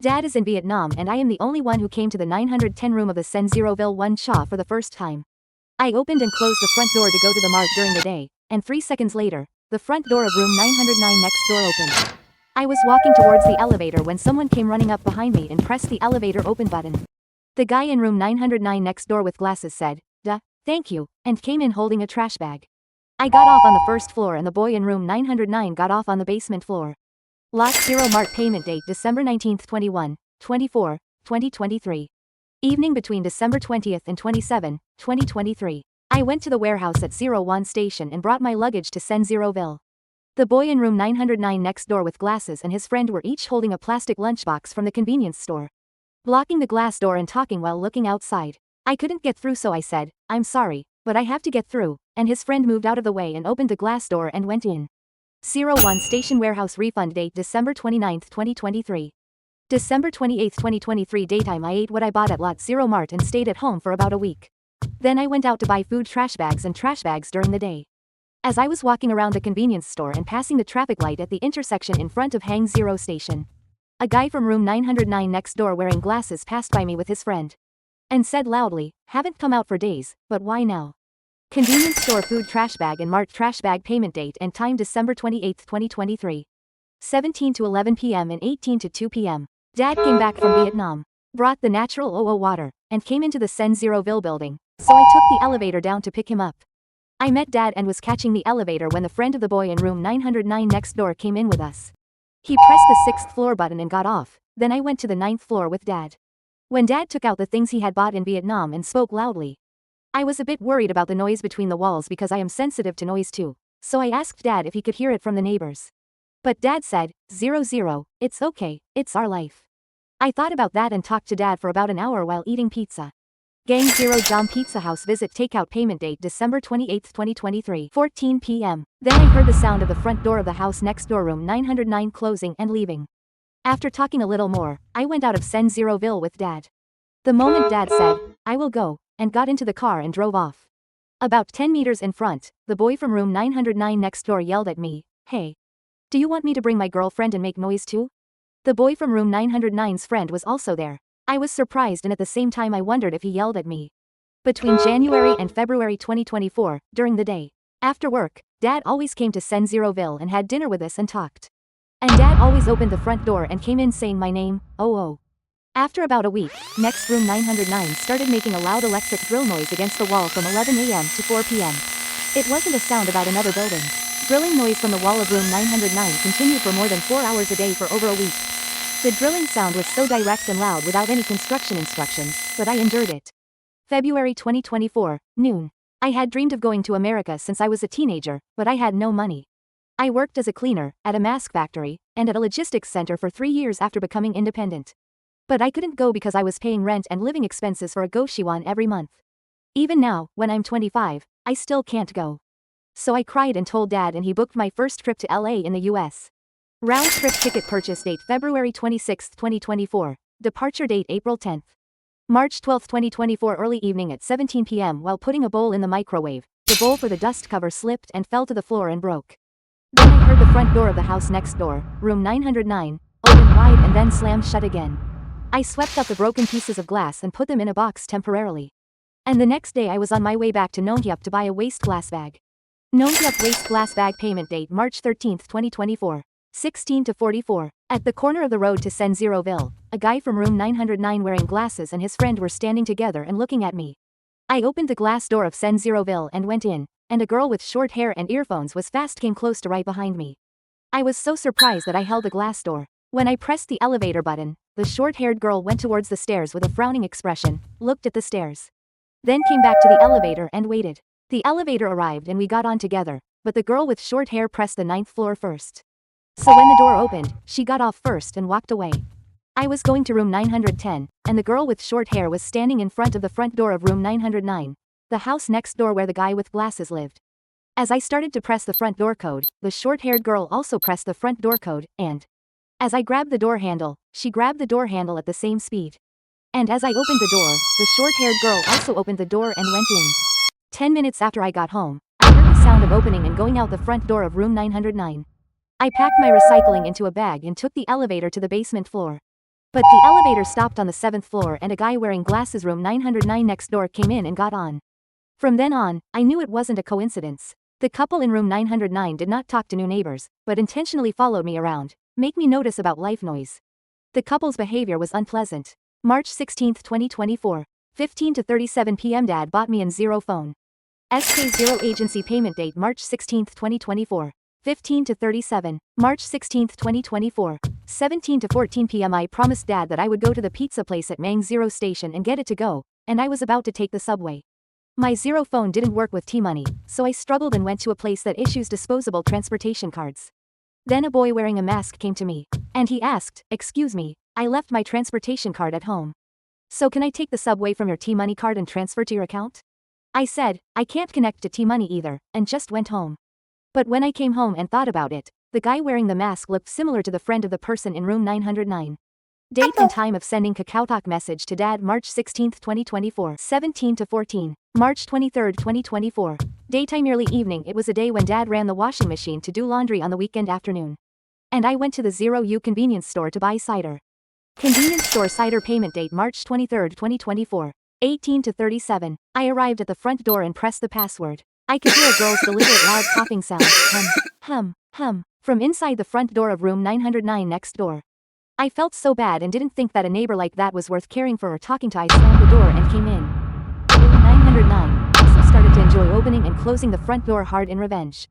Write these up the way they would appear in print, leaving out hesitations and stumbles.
Dad is in Vietnam and I am the only one who came to the 910 room of the Sen0ville One Cha for the first time. I opened and closed the front door to go to the mart during the day, and 3 seconds later, the front door of room 909 next door opened. I was walking towards the elevator when someone came running up behind me and pressed the elevator open button. The guy in room 909 next door with glasses said, "Duh, thank you," and came in holding a trash bag. I got off on the first floor and the boy in room 909 got off on the basement floor. Lot 0 Mart payment date December 19, 24, 2023. Evening between December 20th and 27, 2023. I went to the warehouse at 01 station and brought my luggage to Sen0ville. The boy in room 909 next door with glasses and his friend were each holding a plastic lunchbox from the convenience store, blocking the glass door and talking while looking outside. I couldn't get through, so I said, "I'm sorry, but I have to get through," and his friend moved out of the way and opened the glass door and went in. 01 station warehouse refund date December 29, 2023. December 28, 2023 daytime. I ate what I bought at Lot 0 Mart and stayed at home for about a week. Then I went out to buy food, trash bags and trash bags during the day. As I was walking around the convenience store and passing the traffic light at the intersection in front of Haengsin Sen0ville station, a guy from room 909 next door wearing glasses passed by me with his friend and said loudly, "Haven't come out for days, but why now?" Convenience store food trash bag and Mart trash bag payment date and time December 28, 2023. 17 to 11 p.m. and 18 to 2 p.m. Dad came back from Vietnam, brought the natural OO water, and came into the Sen0ville building, so I took the elevator down to pick him up. I met Dad and was catching the elevator when the friend of the boy in room 909 next door came in with us. He pressed the 6th floor button and got off, then I went to the 9th floor with Dad. When Dad took out the things he had bought in Vietnam and spoke loudly, I was a bit worried about the noise between the walls because I am sensitive to noise too, so I asked Dad if he could hear it from the neighbors. But Dad said, 00, it's okay, it's our life. I thought about that and talked to Dad for about an hour while eating pizza. Gang 0 Jam Pizza House visit takeout payment date December 28, 2023, 14 p.m. Then I heard the sound of the front door of the house next door room 909 closing and leaving. After talking a little more, I went out of Sen0ville with Dad. The moment Dad said, "I will go," and got into the car and drove off. About 10 meters in front, the boy from room 909 next door yelled at me, "Hey, do you want me to bring my girlfriend and make noise too?" The boy from room 909's friend was also there. I was surprised and at the same time I wondered if he yelled at me. Between January and February 2024, during the day, after work, Dad always came to Sen0ville and had dinner with us and talked. And Dad always opened the front door and came in saying my name, "Oh." After about a week, next room 909 started making a loud electric drill noise against the wall from 11 a.m. to 4 p.m. It wasn't a sound about another building. Drilling noise from the wall of room 909 continued for more than 4 hours a day for over a week. The drilling sound was so direct and loud without any construction instructions, but I endured it. February 2024, noon. I had dreamed of going to America since I was a teenager, but I had no money. I worked as a cleaner, at a mask factory, and at a logistics center for 3 years after becoming independent. But I couldn't go because I was paying rent and living expenses for a Goshiwon every month. Even now, when I'm 25, I still can't go. So I cried and told Dad and he booked my first trip to LA in the US. Round-trip ticket purchase date February 26, 2024. Departure date April 10. March 12, 2024 early evening at 17 p.m. While putting a bowl in the microwave, the bowl for the dust cover slipped and fell to the floor and broke. Then I heard the front door of the house next door, room 909, open wide and then slam shut again. I swept up the broken pieces of glass and put them in a box temporarily. And the next day I was on my way back to Nonhyup to buy a waste glass bag. Nonhyup waste glass bag payment date March 13, 2024. 16 to 44. At the corner of the road to Sen0ville, a guy from room 909 wearing glasses and his friend were standing together and looking at me. I opened the glass door of Sen0ville and went in, and a girl with short hair and earphones came close to right behind me. I was so surprised that I held the glass door. When I pressed the elevator button, the short-haired girl went towards the stairs with a frowning expression, looked at the stairs, then came back to the elevator and waited. The elevator arrived and we got on together, but the girl with short hair pressed the 9th floor first. So when the door opened, she got off first and walked away. I was going to room 910, and the girl with short hair was standing in front of the front door of room 909, the house next door where the guy with glasses lived. As I started to press the front door code, the short-haired girl also pressed the front door code, and as I grabbed the door handle, she grabbed the door handle at the same speed. And as I opened the door, the short-haired girl also opened the door and went in. 10 minutes after I got home, I heard the sound of opening and going out the front door of room 909. I packed my recycling into a bag and took the elevator to the basement floor. But the elevator stopped on the 7th floor and a guy wearing glasses room 909 next door came in and got on. From then on, I knew it wasn't a coincidence. The couple in room 909 did not talk to new neighbors, but intentionally followed me around, make me notice about life noise. The couple's behavior was unpleasant. March 16, 2024. 15 to 37 p.m. Dad bought me an zero phone. SK0 agency payment date March 16, 2024. 15 to 37. March 16, 2024. 17 to 14 p.m. I promised Dad that I would go to the pizza place at Mang Zero station and get it to go, and I was about to take the subway. My zero phone didn't work with T-Money, so I struggled and went to a place that issues disposable transportation cards. Then a boy wearing a mask came to me, and he asked, "Excuse me, I left my transportation card at home. So can I take the subway from your T-Money card and transfer to your account?" I said, I can't connect to T-Money either, and just went home. But when I came home and thought about it, the guy wearing the mask looked similar to the friend of the person in room 909. Date and time of sending KakaoTalk message to Dad March 16, 2024. 17 to 14. March 23, 2024. Daytime early evening. It was a day when Dad ran the washing machine to do laundry on the weekend afternoon. And I went to the Zero U convenience store to buy cider. Convenience store cider payment date March 23, 2024. 18 to 37. I arrived at the front door and pressed the password. I could hear a girl's deliberate loud coughing sound, hum, from inside the front door of room 909 next door. I felt so bad and didn't think that a neighbor like that was worth caring for or talking to. I slammed the door and came in. Room 909 also started to enjoy opening and closing the front door hard in revenge.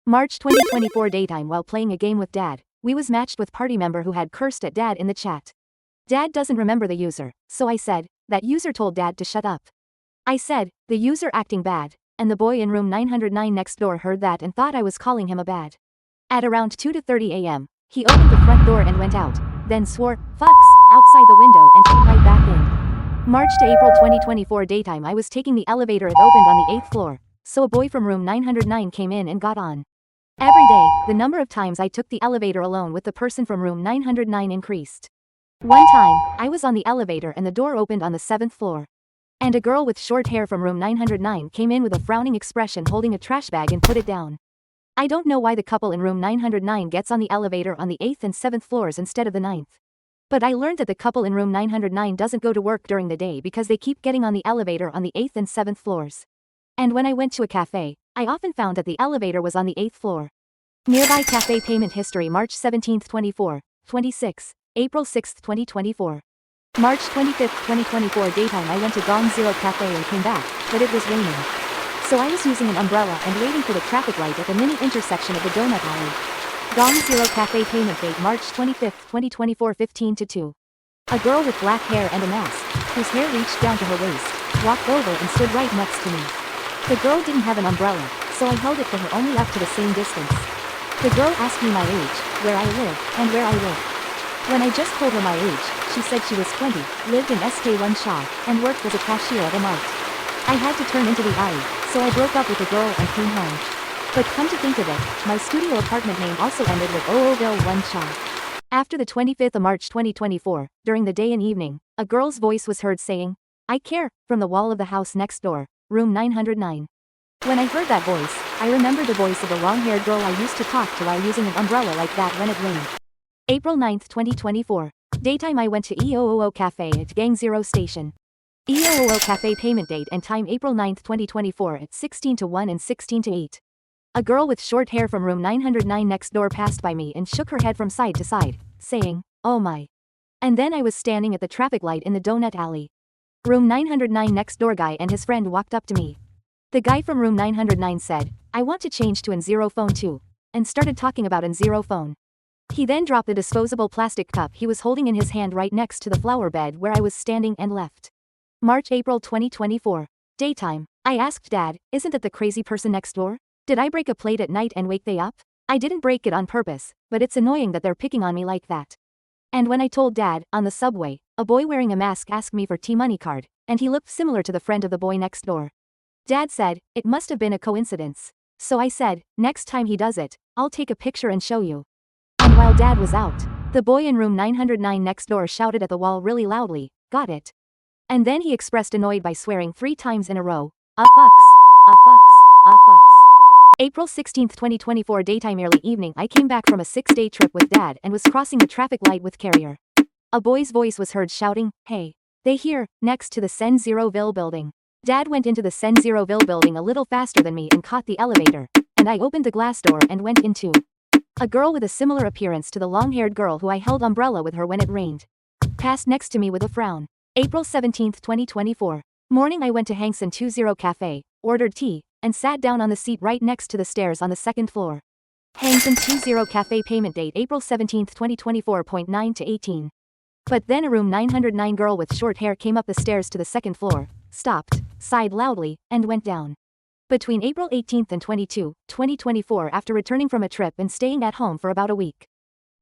March 2024 daytime. While playing a game with Dad, we was matched with party member who had cursed at Dad in the chat. Dad doesn't remember the user, so I said, that user told Dad to shut up. I said, the user acting bad, and the boy in room 909 next door heard that and thought I was calling him a bad. At around 2 to 30 a.m., he opened the front door and went out, then swore, "Fucks," outside the window and came right back in. March to April 2024 daytime. I was taking the elevator. It opened on the 8th floor, so a boy from room 909 came in and got on. Every day, the number of times I took the elevator alone with the person from room 909 increased. One time, I was on the elevator and the door opened on the 7th floor. And a girl with short hair from room 909 came in with a frowning expression holding a trash bag and put it down. I don't know why the couple in room 909 gets on the elevator on the 8th and 7th floors instead of the 9th. But I learned that the couple in room 909 doesn't go to work during the day because they keep getting on the elevator on the 8th and 7th floors. And when I went to a cafe, I often found that the elevator was on the 8th floor. Nearby cafe payment history March 17, 26, April 6, 2024. March 25, 2024 daytime. I went to Gong Zero Cafe and came back, but it was raining. So I was using an umbrella and waiting for the traffic light at the mini intersection of the donut alley. Gong Zero Cafe payment date March 25, 2024 15 to 2. A girl with black hair and a mask, whose hair reached down to her waist, walked over and stood right next to me. The girl didn't have an umbrella, so I held it for her only up to the same distance. The girl asked me my age, where I live, and where I work. When I just told her my age, she said she was 20, lived in SK1 Shaw, and worked as a cashier at a mart. I had to turn into the alley, so I broke up with the girl and came home. But come to think of it, my studio apartment name also ended with 00ville 1 Shaw. After the 25th of March 2024, during the day and evening, a girl's voice was heard saying, "I care," from the wall of the house next door, room 909. When I heard that voice, I remembered the voice of the long-haired girl I used to talk to while using an umbrella like that when it rained. April 9, 2024. Daytime. I went to EOOO Cafe at Gang Zero Station. EOOO Cafe payment date and time April 9, 2024 at 16 to 1 and 16 to 8. A girl with short hair from room 909 next door passed by me and shook her head from side to side, saying, "Oh my." And then I was standing at the traffic light in the donut alley. Room 909 next door guy and his friend walked up to me. The guy from room 909 said, "I want to change to an zero phone too," and started talking about an zero phone. He then dropped the disposable plastic cup he was holding in his hand right next to the flower bed where I was standing and left. March-April 2024. Daytime. I asked Dad, "Isn't that the crazy person next door? Did I break a plate at night and wake they up?" I didn't break it on purpose, but it's annoying that they're picking on me like that. And when I told Dad, on the subway, a boy wearing a mask asked me for T-Money card, and he looked similar to the friend of the boy next door. Dad said, it must have been a coincidence. So I said, next time he does it, I'll take a picture and show you. And while Dad was out, the boy in room 909 next door shouted at the wall really loudly, "Got it." And then he expressed annoyed by swearing 3 times in a row, "A fucks, a fucks, a fucks." April 16, 2024 daytime early evening. I came back from a 6-day trip with Dad and was crossing the traffic light with Carrier. A boy's voice was heard shouting, "Hey! They here, next to the Sen0ville building." Dad went into the Sen0ville building a little faster than me and caught the elevator, and I opened the glass door and went into. A girl with a similar appearance to the long-haired girl who I held umbrella with her when it rained. Passed next to me with a frown. April 17, 2024. Morning I went to Haengsin Sen0ville cafe, ordered tea, and sat down on the seat right next to the stairs on the second floor. Haengsin Sen0ville cafe payment date April 17, 2024.9 to 18. But then a room 909 girl with short hair came up the stairs to the second floor, stopped, sighed loudly, and went down. Between April 18 and 22, 2024 after returning from a trip and staying at home for about a week.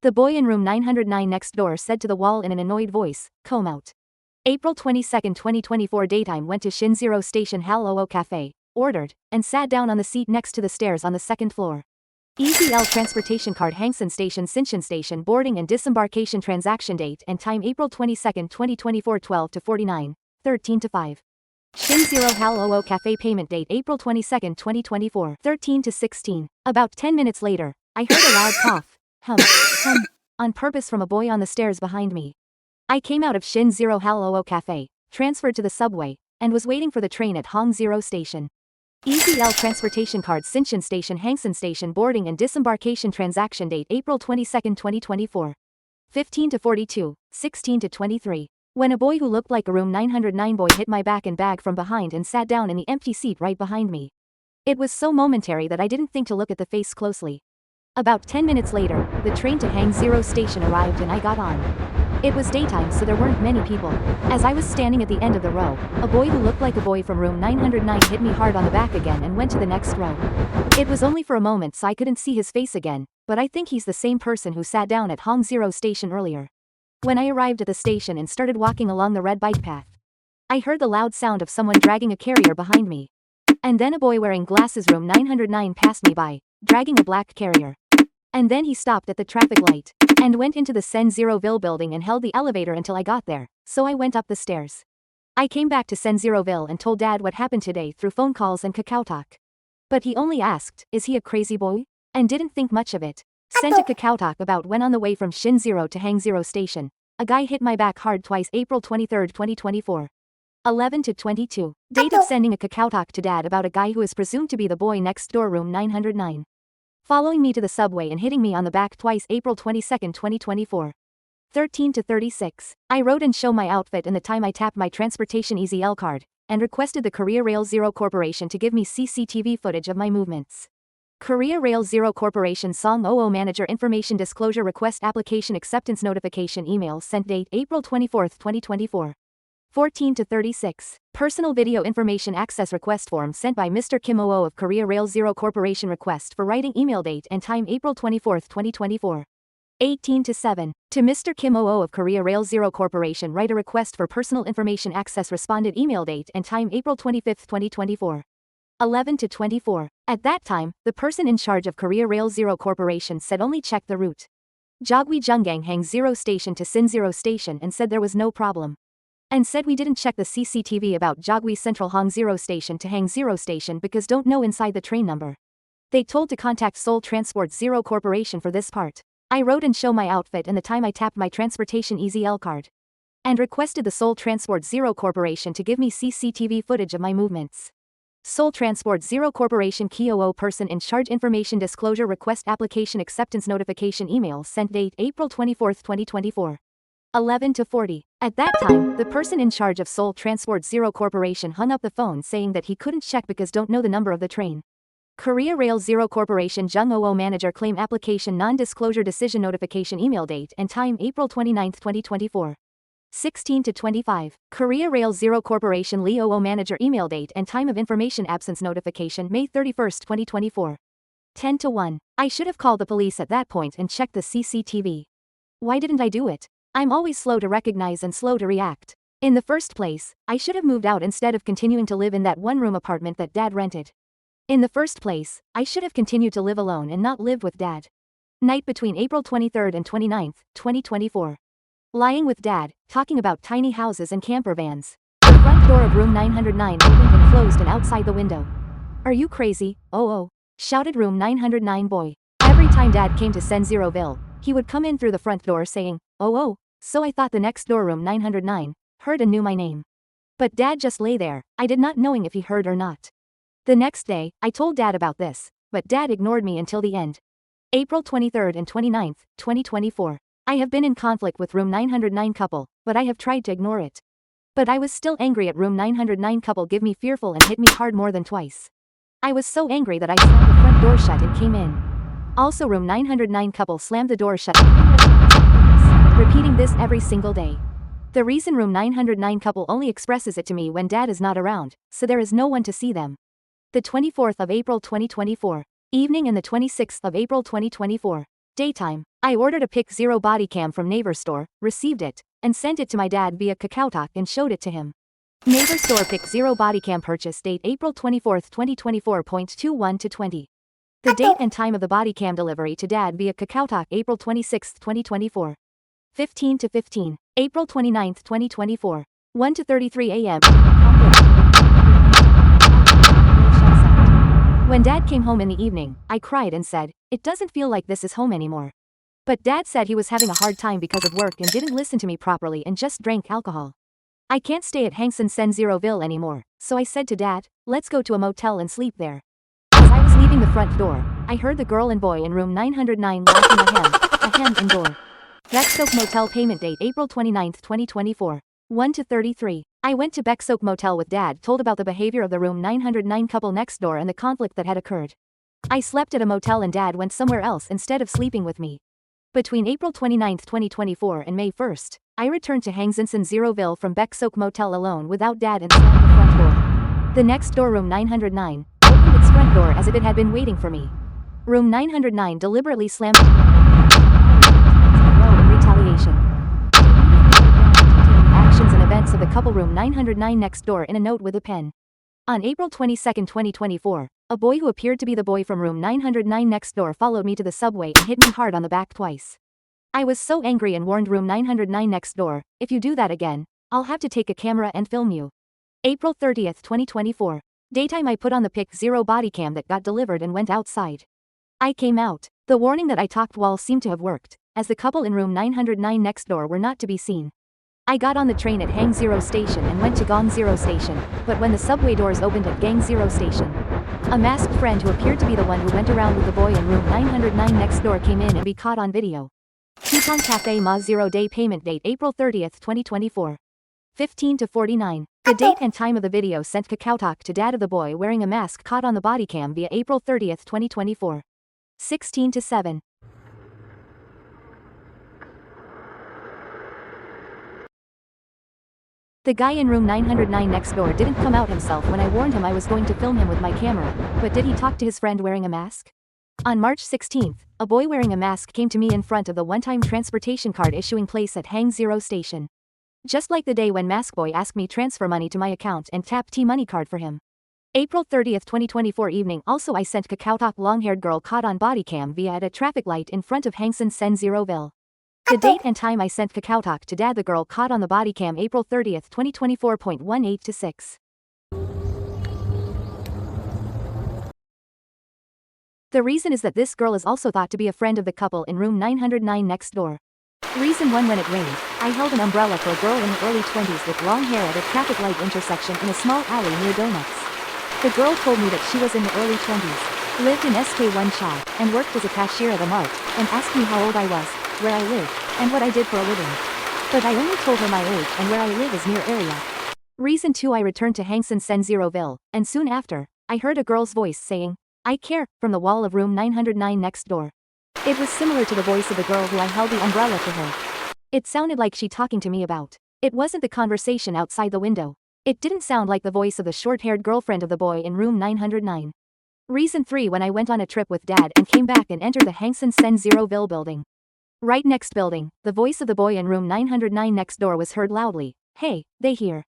The boy in room 909 next door said to the wall in an annoyed voice, "Comb out." April 22, 2024 daytime went to Sen0ville Station Hal Cafe, ordered, and sat down on the seat next to the stairs on the second floor. EZL transportation card Haengsin Station boarding and disembarkation transaction date and time April 22, 2024 12 to 49, 13 to 5. Sen0ville Hal Cafe payment date April 22, 2024 13 to 16. About 10 minutes later, I heard a loud cough, hum, on purpose from a boy on the stairs behind me. I came out of Sen0ville Hal Cafe, transferred to the subway, and was waiting for the train at Haengsin Station. EZL transportation card Haengsin Station boarding and disembarkation transaction date April 22, 2024. 15 to 42, 16 to 23. When a boy who looked like a room 909 boy hit my back and bag from behind and sat down in the empty seat right behind me. It was so momentary that I didn't think to look at the face closely. About 10 minutes later, the train to Haengsin Station arrived and I got on. It was daytime so there weren't many people. As I was standing at the end of the row, a boy who looked like a boy from room 909 hit me hard on the back again and went to the next row. It was only for a moment so I couldn't see his face again, but I think he's the same person who sat down at Haengsin Station earlier. When I arrived at the station and started walking along the red bike path, I heard the loud sound of someone dragging a carrier behind me. And then a boy wearing glasses room 909 passed me by, dragging a black carrier. And then he stopped at the traffic light, and went into the Sen0ville building and held the elevator until I got there, so I went up the stairs. I came back to Sen0ville and told Dad what happened today through phone calls and KakaoTalk. But he only asked, "Is he a crazy boy?" And didn't think much of it. Sent a KakaoTalk about when on the way from Sen0ville to Haengsin Station, a guy hit my back hard twice April 23, 2024. 11 to 22. Date of sending a KakaoTalk to Dad about a guy who is presumed to be the boy next door room 909. Following me to the subway and hitting me on the back twice April 22, 2024. 13 to 36. I wrote and show my outfit and the time I tapped my transportation EZL card, and requested the Korea Rail Zero Corporation to give me CCTV footage of my movements. Korea Rail Zero Corporation Song 00 Manager Information Disclosure Request Application Acceptance Notification Email sent date April 24, 2024. 14 to 36. Personal Video Information Access Request Form sent by Mr. Kim Oo of Korea Rail Zero Corporation request for writing email date and time April 24, 2024. 18 to 7. To Mr. Kim Oo of Korea Rail Zero Corporation write a request for personal information access responded email date and time April 25, 2024. 11 to 24. At that time, the person in charge of Korea Rail Zero Corporation said only check the route Jogwi Jungang Haengsin Station to Sen0ville Station and said there was no problem. And said we didn't check the CCTV about Jogwi Central Haengsin Station to Haengsin Station because don't know inside the train number. They told to contact Seoul Transport Zero Corporation for this part. I wrote and show my outfit and the time I tapped my transportation EZL card. And requested the Seoul Transport Zero Corporation to give me CCTV footage of my movements. Seoul Transport Zero Corporation KOO Person in Charge Information Disclosure Request Application Acceptance Notification Email sent date April 24, 2024. 11 to 40. At that time, the person in charge of Seoul Transport Zero Corporation hung up the phone saying that he couldn't check because don't know the number of the train. Korea Rail Zero Corporation Jung 00 Manager Claim Application Non-Disclosure Decision Notification Email date and time April 29, 2024. 16 to 25. Korea Rail Zero Corporation Lee 00 Manager Email date and time of information absence notification May 31, 2024. 10 to 1. I should have called the police at that point and checked the CCTV. Why didn't I do it? I'm always slow to recognize and slow to react. In the first place, I should have moved out instead of continuing to live in that one-room apartment that Dad rented. In the first place, I should have continued to live alone and not live with Dad. Night between April 23 and 29, 2024. Lying with Dad, talking about tiny houses and camper vans. The front door of room 909 opened and closed and outside the window. "Are you crazy, oh," shouted room 909 boy. Every time Dad came to Sen0ville, he would come in through the front door saying, "Oh, so I thought the next door room 909, heard and knew my name. But Dad just lay there, I did not knowing if he heard or not. The next day, I told Dad about this, but Dad ignored me until the end. April 23rd and 29th, 2024. I have been in conflict with room 909 couple, but I have tried to ignore it. But I was still angry at room 909 couple give me fearful and hit me hard more than twice. I was so angry that I slammed the front door shut and came in. Also room 909 couple slammed the door shut, repeating this every single day. The reason room 909 couple only expresses it to me when Dad is not around, so there is no one to see them. The 24th of April 2024. Evening and the 26th of April 2024. Daytime. I ordered a Pic 0 body cam from Neighbor Store, received it, and sent it to my dad via KakaoTalk and showed it to him. Neighbor Store Pic 0 body cam purchase date April 24th 2024.21 to 20. The date and time of the body cam delivery to Dad via KakaoTalk April 26th 2024. 15 to 15. April 29th 2024. 1 to 33 a.m. When Dad came home in the evening, I cried and said, "It doesn't feel like this is home anymore." But Dad said he was having a hard time because of work and didn't listen to me properly and just drank alcohol. I can't stay at Haengsin Sen0ville anymore, so I said to Dad, "Let's go to a motel and sleep there." As I was leaving the front door, I heard the girl and boy in room 909 laughing ahem indoor. Beksok Motel payment date April 29th 2024. 1 to 33. I went to Beksok Motel with Dad, told about the behavior of the room 909 couple next door and the conflict that had occurred. I slept at a motel and Dad went somewhere else instead of sleeping with me. Between April 29th 2024 and May 1st, I returned to Haengsin Sen0ville from Beksok Motel alone without Dad and slammed the front door. The next door room 909 opened its front door as if it had been waiting for me. Room 909 deliberately slammed in retaliation. Actions and events of the couple room 909 next door in a note with a pen. On April 22, 2024, a boy who appeared to be the boy from room 909 next door followed me to the subway and hit me hard on the back twice. I was so angry and warned room 909 next door, "If you do that again, I'll have to take a camera and film you." April 30th, 2024. Daytime I put on the Pic 0 body cam that got delivered and went outside. I came out. The warning that I talked while seemed to have worked, as the couple in room 909 next door were not to be seen. I got on the train at Hang 0 station and went to Gong 0 station, but when the subway doors opened at Gang 0 station, a masked friend who appeared to be the one who went around with the boy in room 909 next door came in and be caught on video. Coupon Cafe Ma 0 day payment date April 30th, 2024. 15 to 49. The date and time of the video sent KakaoTalk to Dad of the boy wearing a mask caught on the body cam via April 30th, 2024. 16 to 7. The guy in room 909 next door didn't come out himself when I warned him I was going to film him with my camera, but did he talk to his friend wearing a mask? On March 16th, a boy wearing a mask came to me in front of the one-time transportation card issuing place at Hang 0 station. Just like the day when Mask Boy asked me transfer money to my account and tap T-Money card for him. April 30th, 2024 evening also I sent KakaoTalk long-haired girl caught on body cam via at a traffic light in front of Haengsin Sen0ville. The date and time I sent KakaoTalk to Dad the girl caught on the body cam April 30th, 2024.18 to 6. The reason is that this girl is also thought to be a friend of the couple in room 909 next door. Reason 1 When it rained, I held an umbrella for a girl in the early 20s with long hair at a traffic light intersection in a small alley near Donuts. The girl told me that she was in the early 20s, lived in SK1 Chai, and worked as a cashier at a mart, and asked me how old I was, where I lived, and what I did for a living. But I only told her my age and where I live is near area. Reason 2 I returned to Haengsin Sen0ville, and soon after, I heard a girl's voice saying, "I care," from the wall of room 909 next door. It was similar to the voice of the girl who I held the umbrella for her. It sounded like she talking to me about. It wasn't the conversation outside the window. It didn't sound like the voice of the short-haired girlfriend of the boy in room 909. Reason 3 When I went on a trip with Dad and came back and entered the Haengsin Sen0ville building. Right next building, the voice of the boy in room 909 next door was heard loudly, "Hey, they here."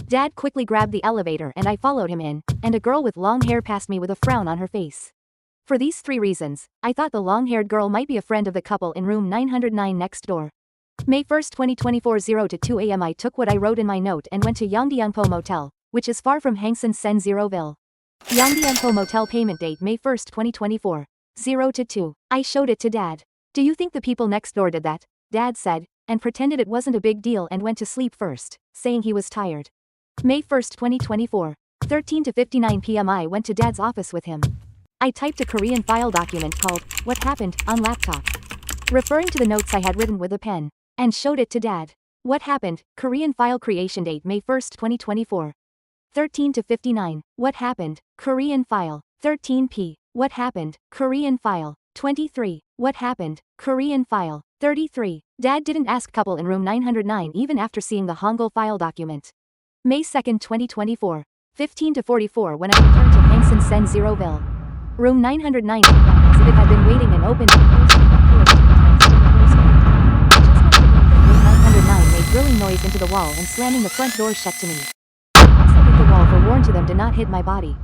Dad quickly grabbed the elevator and I followed him in, and a girl with long hair passed me with a frown on her face. For these 3 reasons, I thought the long-haired girl might be a friend of the couple in room 909 next door. May 1st, 2024 0 to 2 a.m. I took what I wrote in my note and went to Yongdeungpo Motel, which is far from Haengsin Sen0ville. Yongdeungpo Motel payment date May 1st, 2024. 0 to 2. I showed it to Dad. "Do you think the people next door did that?" Dad said, and pretended it wasn't a big deal and went to sleep first, saying he was tired. May 1st, 2024. 13 to 59 p.m. I went to Dad's office with him. I typed a Korean file document called, "What Happened," on laptop, referring to the notes I had written with a pen, and showed it to Dad. What happened? Korean file creation date May 1st, 2024. 13 to 59. What happened? Korean file. 13p. What happened? Korean file. 23. What happened? Korean file. 33. Dad didn't ask couple in room 909 even after seeing the Hangul file document. May 2nd, 2024. 15 to 44 when I returned to Haengsin Sen0ville. Room 909 exhibit had been waiting and opened and closed the front door 3 times during the first night. Just must have been that room 909 made drilling noise into the wall and slamming the front door shut to me. I also hit the wall for warn to them to not hit my body.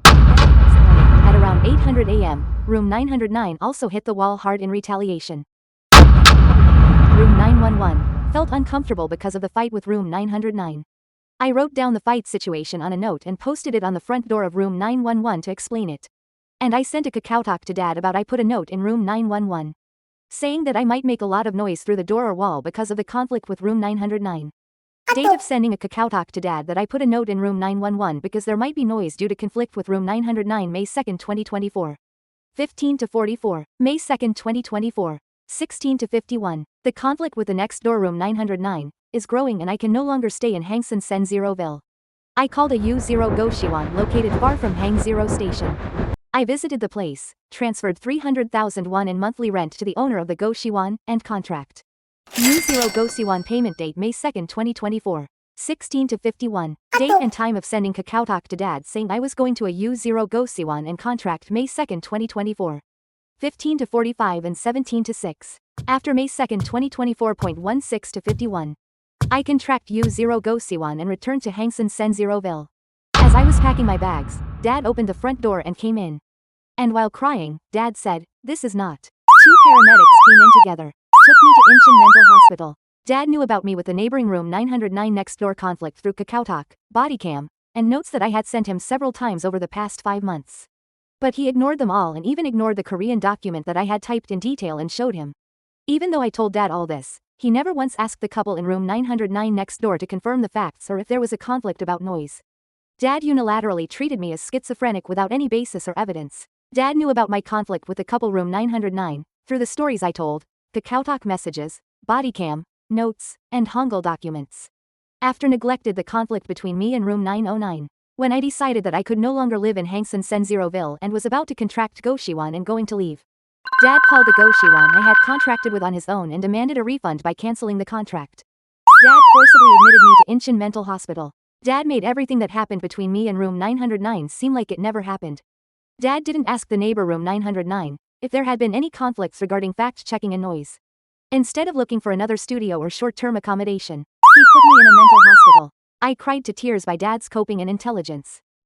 The next morning, at around 800 a.m., room 909 also hit the wall hard in retaliation. Room 911 felt uncomfortable because of the fight with room 909. I wrote down the fight situation on a note and posted it on the front door of room 911 to explain it. And I sent a KakaoTalk to Dad about I put a note in room 911 saying that I might make a lot of noise through the door or wall because of the conflict with room 909. Date of sending a KakaoTalk to Dad that I put a note in room 911 because there might be noise due to conflict with room 909 May 2nd, 2024. 15 to 44. May 2nd, 2024. 16 to 51. The conflict with the next door room 909 is growing and I can no longer stay in Haengsin Sen0ville. I called a U0 Goshiwon located far from Hang0 station. I visited the place, transferred 300,000 won in monthly rent to the owner of the Goshiwon, and contract. U0 Goshiwon payment date May 2nd, 2024. 16 to 51. Date and time of sending KakaoTalk to Dad saying I was going to a U0 Goshiwon and contract May 2nd, 2024. 15 to 45 and 17 to 6. After May 2nd, 2024.16 to 51. I contract U0 Goshiwon and returned to Haengsin Sen0ville. As I was packing my bags, Dad opened the front door and came in. And while crying, Dad said, "This is not." 2 paramedics came in together, took me to Incheon Mental Hospital. Dad knew about me with the neighboring room 909 next door conflict through KakaoTalk, bodycam, and notes that I had sent him several times over the past 5 months. But he ignored them all and even ignored the Korean document that I had typed in detail and showed him. Even though I told Dad all this, he never once asked the couple in room 909 next door to confirm the facts or if there was a conflict about noise. Dad unilaterally treated me as schizophrenic without any basis or evidence. Dad knew about my conflict with the couple room 909, through the stories I told, KakaoTalk messages, bodycam, notes, and Hangul documents. After neglected the conflict between me and room 909. When I decided that I could no longer live in Haengsin Sen0ville and was about to contract Goshiwon and going to leave. Dad called the Goshiwon I had contracted with on his own and demanded a refund by canceling the contract. Dad forcibly admitted me to Incheon Mental Hospital. Dad made everything that happened between me and room 909 seem like it never happened. Dad didn't ask the neighbor room 909 if there had been any conflicts regarding fact-checking and noise. Instead of looking for another studio or short-term accommodation, he put me in a mental hospital. I cried to tears by Dad's coping and intelligence.